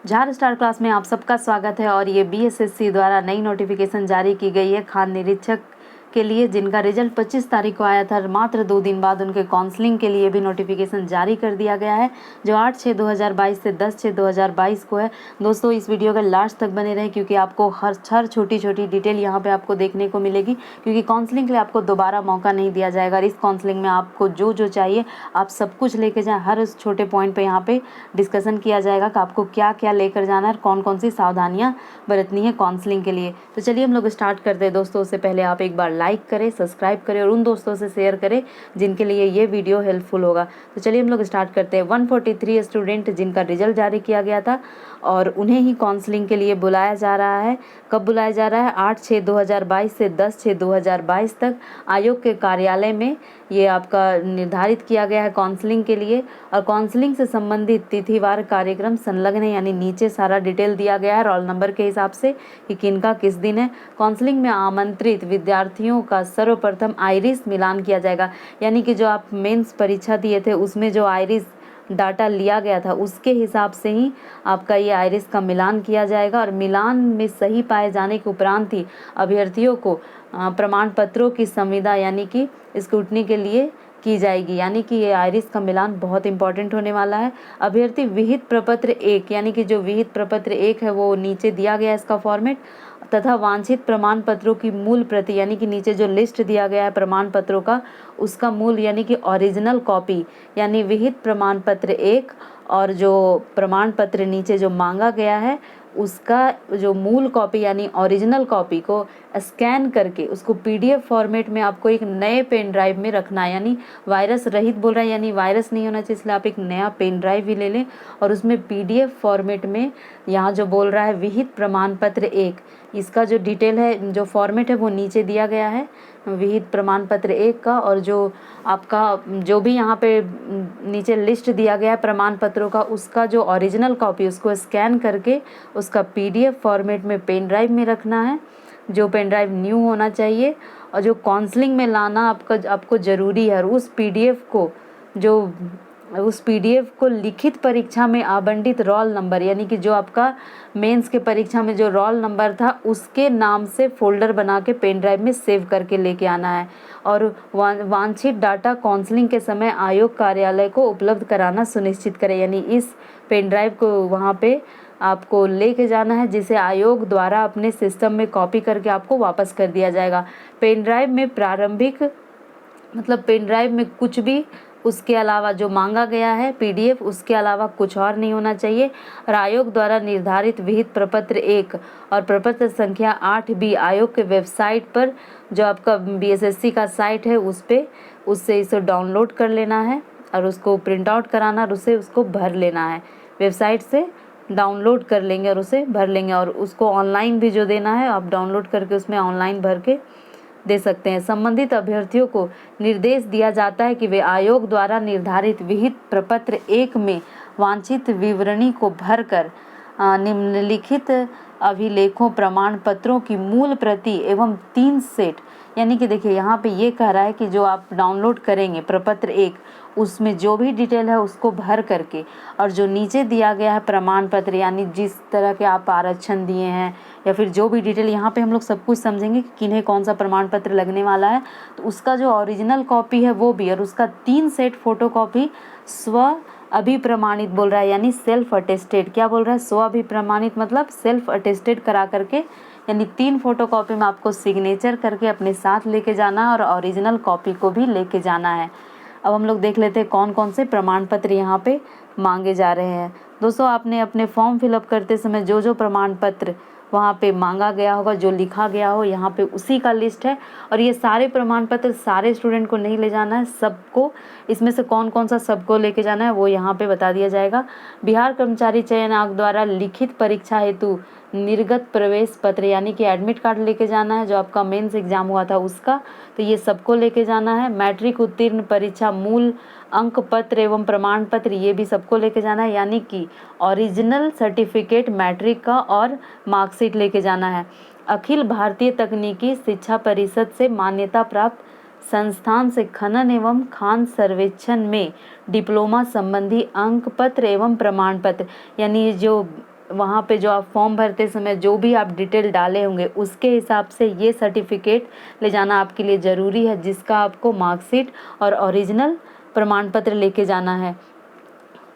झार star class में आप सबका स्वागत है। और ये बीएसएससी द्वारा नई नोटिफिकेशन जारी की गई है खान निरीक्षक के लिए, जिनका रिजल्ट 25 तारीख को आया था। मात्र 2 दिन बाद उनके काउंसलिंग के लिए भी नोटिफिकेशन जारी कर दिया गया है, जो 8/6/2022 से 10/6/2022 को है। दोस्तों, इस वीडियो के लास्ट तक बने रहें, क्योंकि आपको हर छोटी छोटी डिटेल यहाँ पे आपको देखने को मिलेगी, क्योंकि काउंसलिंग के लिए आपको दोबारा मौका नहीं दिया जाएगा। और इस काउंसलिंग में आपको जो जो चाहिए आप सब कुछ लेके जाएँ। हर उस छोटे पॉइंट पर यहाँ पे डिस्कशन किया जाएगा कि आपको क्या क्या लेकर जाना है और कौन कौन सी सावधानियाँ बरतनी है काउंसलिंग के लिए। तो चलिए हम लोग स्टार्ट करते हैं। दोस्तों, उससे पहले आप एक बार लाइक करें, सब्सक्राइब करें और उन दोस्तों से शेयर करें जिनके लिए ये वीडियो हेल्पफुल होगा। तो चलिए हम लोग स्टार्ट करते हैं। 143 स्टूडेंट जिनका रिजल्ट जारी किया गया था और उन्हें ही काउंसलिंग के लिए बुलाया जा रहा है। कब बुलाया जा रहा है? 8/6/2022 से 10/6/2022 तक आयोग के कार्यालय में ये आपका निर्धारित किया गया है काउंसलिंग के लिए। और काउंसलिंग से संबंधित तिथिवार कार्यक्रम संलग्न है, यानी नीचे सारा डिटेल दिया गया है रोल नंबर के हिसाब से कि किनका किस दिन है। काउंसलिंग में आमंत्रित विद्यार्थियों का सर्वप्रथम आइरिस मिलान किया जाएगा, यानी कि जो आप मेंस परीक्षा दिए थे उसमें जो आइरिस डाटा लिया गया था उसके हिसाब से ही आपका ये आइरिस का मिलान किया जाएगा। और मिलान में सही पाए जाने के उपरांत ही अभ्यर्थियों को प्रमाण पत्रों की संविदा यानी कि स्क्रूटनी के लिए की जाएगी। यानी कि ये आइरिस का मिलान बहुत इंपॉर्टेंट होने वाला है। अभ्यर्थी विहित प्रपत्र 1, यानी कि जो विहित प्रपत्र 1 है वो नीचे दिया गया है इसका फॉर्मेट, तथा वांछित प्रमाण पत्रों की मूल प्रति, यानी कि नीचे जो लिस्ट दिया गया है प्रमाण पत्रों का उसका मूल यानी कि ओरिजिनल कॉपी, यानी विहित प्रमाण पत्र 1 और जो प्रमाण पत्र नीचे जो मांगा गया है उसका जो मूल कॉपी यानी ओरिजिनल कॉपी को स्कैन करके उसको पीडीएफ फॉर्मेट में आपको एक नए पेन ड्राइव में रखना है। यानी वायरस रहित बोल रहा है, यानी वायरस नहीं होना चाहिए, इसलिए आप एक नया पेन ड्राइव भी ले लें और उसमें पीडीएफ फॉर्मेट में यहाँ जो बोल रहा है विहित प्रमाण पत्र 1, इसका जो डिटेल है जो फॉर्मेट है वो नीचे दिया गया है विहित प्रमाण पत्र 1 का। और जो आपका जो भी यहाँ पे नीचे लिस्ट दिया गया है प्रमाण पत्रों का उसका जो ओरिजिनल कॉपी उसको स्कैन करके उसका पीडीएफ फॉर्मेट में पेन ड्राइव में रखना है, जो पेन ड्राइव न्यू होना चाहिए। और जो काउंसलिंग में लाना आपको ज़रूरी है। और उस पीडीएफ को लिखित परीक्षा में आवंटित रोल नंबर, यानी कि जो आपका मेंस के परीक्षा में जो रोल नंबर था उसके नाम से फोल्डर बना के पेन ड्राइव में सेव करके लेके आना है। और वांछित डाटा काउंसलिंग के समय आयोग कार्यालय को उपलब्ध कराना सुनिश्चित करें, यानी इस पेन ड्राइव को वहाँ पे आपको लेके जाना है, जिसे आयोग द्वारा अपने सिस्टम में कॉपी करके आपको वापस कर दिया जाएगा। पेन ड्राइव में पेन ड्राइव में कुछ भी उसके अलावा जो मांगा गया है पीडीएफ उसके अलावा कुछ और नहीं होना चाहिए। और आयोग द्वारा निर्धारित विहित प्रपत्र 1 और प्रपत्र संख्या 8B आयोग के वेबसाइट पर जो आपका बीएसएससी का साइट है उससे इसे डाउनलोड कर लेना है और उसको प्रिंट आउट कराना और उसको भर लेना है। वेबसाइट से डाउनलोड कर लेंगे और उसे भर लेंगे, और उसको ऑनलाइन भी जो देना है आप डाउनलोड करके उसमें ऑनलाइन भर के दे सकते हैं। संबंधित अभ्यर्थियों को निर्देश दिया जाता है कि वे आयोग द्वारा निर्धारित विहित प्रपत्र 1 में वांछित विवरणी को भरकर निम्नलिखित अभिलेखों प्रमाण पत्रों की मूल प्रति एवं 3 सेट, यानी कि देखिए यहाँ पे ये कह रहा है कि जो आप डाउनलोड करेंगे प्रपत्र 1 उसमें जो भी डिटेल है उसको भर करके, और जो नीचे दिया गया है प्रमाण पत्र यानी जिस तरह के आप आरक्षण दिए हैं या फिर जो भी डिटेल, यहाँ पे हम लोग सब कुछ समझेंगे कि किन्हें कौन सा प्रमाण पत्र लगने वाला है, तो उसका जो ओरिजिनल कॉपी है वो भी, और उसका 3 सेट फोटो कॉपी स्व अभिप्रमाणित बोल रहा है, यानी सेल्फ अटेस्टेड। क्या बोल रहा है? स्व अभिप्रमाणित मतलब सेल्फ अटेस्टेड करा करके, यानी 3 फोटो कॉपी में आपको सिग्नेचर करके अपने साथ लेके जाना है और ओरिजिनल कॉपी को भी लेके जाना है। अब हम लोग देख लेते हैं कौन कौन से प्रमाण पत्र यहाँ पे मांगे जा रहे हैं। दोस्तों, आपने अपने फॉर्म फिलअप करते समय जो जो प्रमाण पत्र वहाँ पे मांगा गया होगा, जो लिखा गया हो यहाँ पे उसी का लिस्ट है। और ये सारे प्रमाण पत्र सारे स्टूडेंट को नहीं ले जाना है, सबको, इसमें से कौन कौन सा सबको लेके जाना है वो यहाँ पे बता दिया जाएगा। बिहार कर्मचारी चयन आयोग द्वारा लिखित परीक्षा हेतु निर्गत प्रवेश पत्र, यानी कि एडमिट कार्ड लेके जाना है, जो आपका मेंस एग्जाम हुआ था उसका, तो ये सबको लेके जाना है। मैट्रिक उत्तीर्ण परीक्षा मूल अंक पत्र एवं प्रमाण पत्र, ये भी सबको लेके जाना है, यानी कि ओरिजिनल सर्टिफिकेट मैट्रिक का और मार्कशीट लेके जाना है। अखिल भारतीय तकनीकी शिक्षा परिषद से मान्यता प्राप्त संस्थान से खनन एवं खान सर्वेक्षण में डिप्लोमा संबंधी अंक पत्र एवं प्रमाण पत्र, यानी जो वहाँ पे जो आप फॉर्म भरते समय जो भी आप डिटेल डाले होंगे उसके हिसाब से ये सर्टिफिकेट ले जाना आपके लिए ज़रूरी है, जिसका आपको मार्कशीट और ओरिजिनल प्रमाण पत्र लेके जाना है।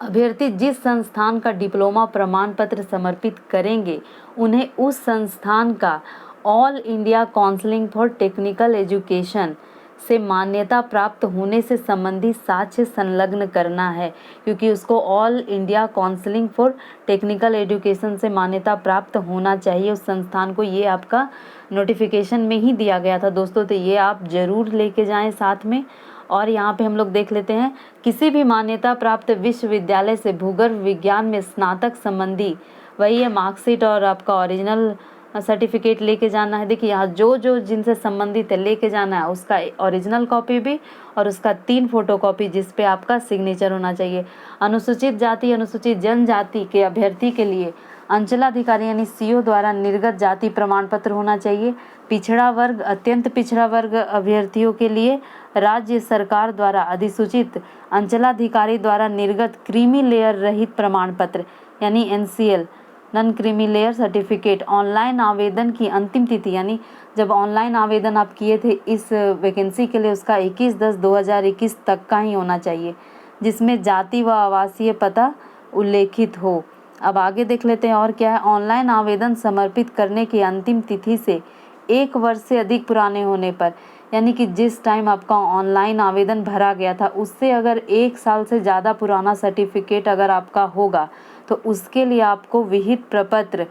अभ्यर्थी जिस संस्थान का डिप्लोमा प्रमाण पत्र समर्पित करेंगे उन्हें उस संस्थान का all India counselling for technical education से मान्यता प्राप्त होने से संबंधित साक्ष्य संलग्न करना है, क्योंकि उसको all India counselling for technical education से मान्यता प्राप्त होना चाहिए उस संस्थान को। ये आपका नोटिफिकेशन में ही दिया गया था दोस्तों, तो ये आप ज़रूर लेके जाएं साथ में। और यहाँ पे हम लोग देख लेते हैं, किसी भी मान्यता प्राप्त विश्वविद्यालय से भूगर्भ विज्ञान में स्नातक संबंधी वही है मार्कशीट और आपका ओरिजिनल सर्टिफिकेट लेके जाना है। देखिए यहाँ जो जो जिनसे संबंधित है लेके जाना है, उसका ओरिजिनल कॉपी भी और उसका 3 फोटोकॉपी जिस पे आपका सिग्नेचर होना चाहिए। अनुसूचित जाति अनुसूचित जनजाति के अभ्यर्थी के लिए अंचलाधिकारी यानी सीओ द्वारा निर्गत जाति प्रमाण पत्र होना चाहिए। पिछड़ा वर्ग अत्यंत पिछड़ा वर्ग अभ्यर्थियों के लिए राज्य सरकार द्वारा अधिसूचित अंचलाधिकारी द्वारा निर्गत क्रीमी लेयर रहित प्रमाण पत्र यानी NCL non creamy layer certificate. Online आवेदन की अंतिम तिथि यानी जब ऑनलाइन आवेदन आप किए थे इस वैकेंसी के लिए उसका 21/10/2021 तक का ही होना चाहिए, जिसमें जाति व आवासीय पता उल्लेखित हो। अब आगे देख लेते हैं और क्या है। ऑनलाइन आवेदन समर्पित करने की अंतिम तिथि से 1 वर्ष से अधिक पुराने होने पर, यानी कि जिस टाइम आपका ऑनलाइन आवेदन भरा गया था उससे अगर 1 साल से ज़्यादा पुराना सर्टिफिकेट अगर आपका होगा तो उसके लिए आपको विहित प्रपत्र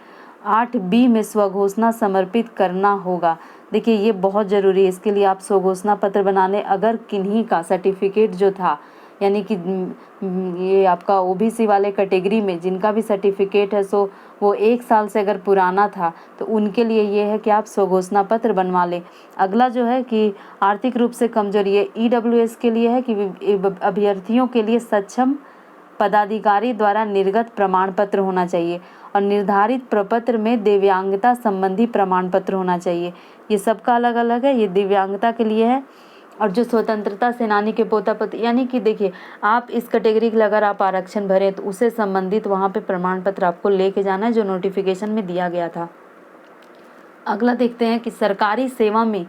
8B में स्वघोषणा समर्पित करना होगा। देखिए ये बहुत ज़रूरी है, इसके लिए आप स्वघोषणा पत्र बनाने अगर किन्हीं का सर्टिफिकेट जो था यानी कि ये आपका OBC वाले कैटेगरी में जिनका भी सर्टिफिकेट है सो वो 1 साल से अगर पुराना था तो उनके लिए ये है कि आप स्वघोषणा पत्र बनवा लें। अगला जो है कि आर्थिक रूप से कमजोर, ये EWS के लिए है कि अभ्यर्थियों के लिए सक्षम पदाधिकारी द्वारा निर्गत प्रमाण पत्र होना चाहिए और निर्धारित प्रपत्र में दिव्यांगता संबंधी प्रमाण पत्र होना चाहिए। ये सबका अलग अलग है, ये दिव्यांगता के लिए है। और जो स्वतंत्रता सेनानी के पोता पोती यानी कि देखिए आप इस कैटेगरी के लिए अगर आप आरक्षण भरें तो उससे संबंधित वहाँ पे प्रमाण पत्र आपको लेके जाना है जो नोटिफिकेशन में दिया गया था। अगला देखते हैं कि सरकारी सेवा में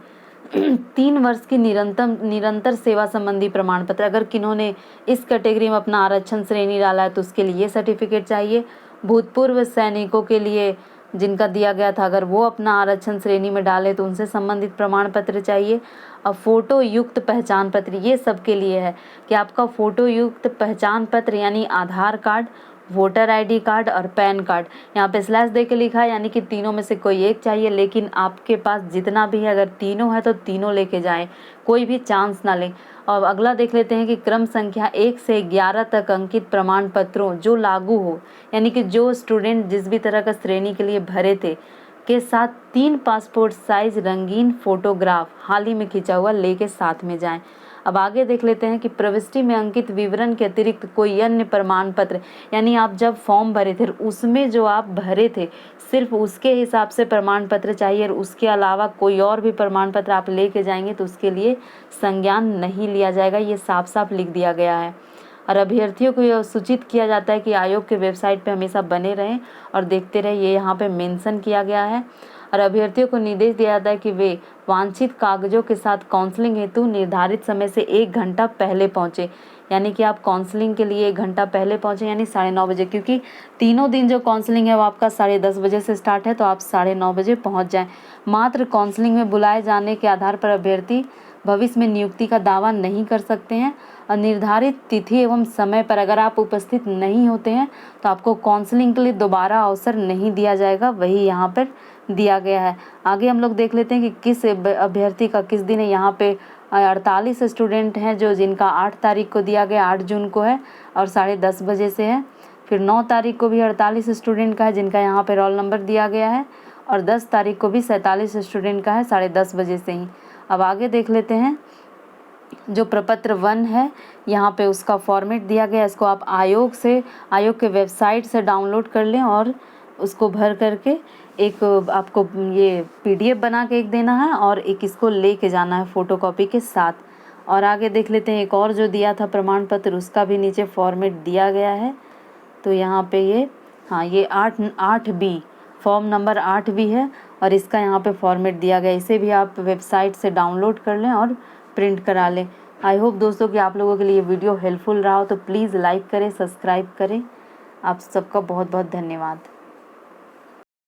3 वर्ष की निरंतर सेवा संबंधी प्रमाण पत्र, अगर किन्होंने इस कैटेगरी में अपना आरक्षण श्रेणी डाला है तो उसके लिए ये सर्टिफिकेट चाहिए। भूतपूर्व सैनिकों के लिए जिनका दिया गया था अगर वो अपना आरक्षण श्रेणी में डाले तो उनसे संबंधित प्रमाण पत्र चाहिए। अब फोटो युक्त पहचान पत्र ये सबके लिए है कि आपका फोटो युक्त पहचान पत्र यानी आधार कार्ड, वोटर ID कार्ड और पैन कार्ड, यहाँ पे स्लैश दे के लिखा है यानी कि तीनों में से कोई एक चाहिए, लेकिन आपके पास जितना भी है अगर तीनों है तो तीनों लेके जाएं, कोई भी चांस ना लें। और अगला देख लेते हैं कि क्रम संख्या 1 से 11 तक अंकित प्रमाण पत्रों जो लागू हो यानी कि जो स्टूडेंट जिस भी तरह का श्रेणी के लिए भरे थे के साथ 3 पासपोर्ट साइज रंगीन फोटोग्राफ हाल ही में खींचा हुआ लेके साथ में जाएं। अब आगे देख लेते हैं कि प्रविष्टि में अंकित विवरण के अतिरिक्त कोई अन्य प्रमाण पत्र यानी आप जब फॉर्म भरे थे उसमें जो आप भरे थे सिर्फ उसके हिसाब से प्रमाण पत्र चाहिए और उसके अलावा कोई और भी प्रमाण पत्र आप लेके जाएंगे तो उसके लिए संज्ञान नहीं लिया जाएगा, ये साफ साफ लिख दिया गया है। और अभ्यर्थियों को यह सूचित किया जाता है कि आयोग के वेबसाइट पे हमेशा बने रहें और देखते रहें, ये यहाँ पे मेंशन किया गया है। और अभ्यर्थियों को निर्देश दिया जाता है कि वे वांछित कागजों के साथ काउंसलिंग हेतु निर्धारित समय से 1 घंटा पहले पहुँचे, यानी कि आप काउंसलिंग के लिए 1 घंटा पहले पहुँचे यानी 9:30 बजे, क्योंकि तीनों दिन जो काउंसलिंग है वो आपका 10:30 बजे से स्टार्ट है तो आप 9:30 बजे पहुँच जाएँ। मात्र काउंसलिंग में बुलाए जाने के आधार पर अभ्यर्थी भविष्य में नियुक्ति का दावा नहीं कर सकते हैं और निर्धारित तिथि एवं समय पर अगर आप उपस्थित नहीं होते हैं तो आपको काउंसलिंग के लिए दोबारा अवसर नहीं दिया जाएगा, वही यहाँ पर दिया गया है। आगे हम लोग देख लेते हैं कि किस अभ्यर्थी का किस दिन है। यहाँ पे 48 स्टूडेंट हैं जो जिनका 8 तारीख को दिया गया, 8 जून को है और 10:30 बजे से है। फिर 9 तारीख को भी 48 स्टूडेंट का है जिनका यहाँ पे रोल नंबर दिया गया है और 10 तारीख को भी 47 स्टूडेंट का है 10:30 बजे से ही। अब आगे देख लेते हैं जो प्रपत्र 1 है यहाँ पे उसका फॉर्मेट दिया गया, इसको आप आयोग के वेबसाइट से डाउनलोड कर लें और उसको भर करके एक आपको ये PDF बना के एक देना है और एक इसको लेके जाना है फ़ोटोकॉपी के साथ। और आगे देख लेते हैं एक और जो दिया था प्रमाण पत्र उसका भी नीचे फॉर्मेट दिया गया है, तो यहाँ पे ये हाँ, ये 8B फॉर्म नंबर 8B है और इसका यहाँ पे फॉर्मेट दिया गया है। इसे भी आप वेबसाइट से डाउनलोड कर लें और प्रिंट करा लें। आई होप दोस्तों कि आप लोगों के लिए वीडियो हेल्पफुल रहा हो, तो प्लीज़ लाइक करें, सब्सक्राइब करें। आप सबका बहुत बहुत धन्यवाद।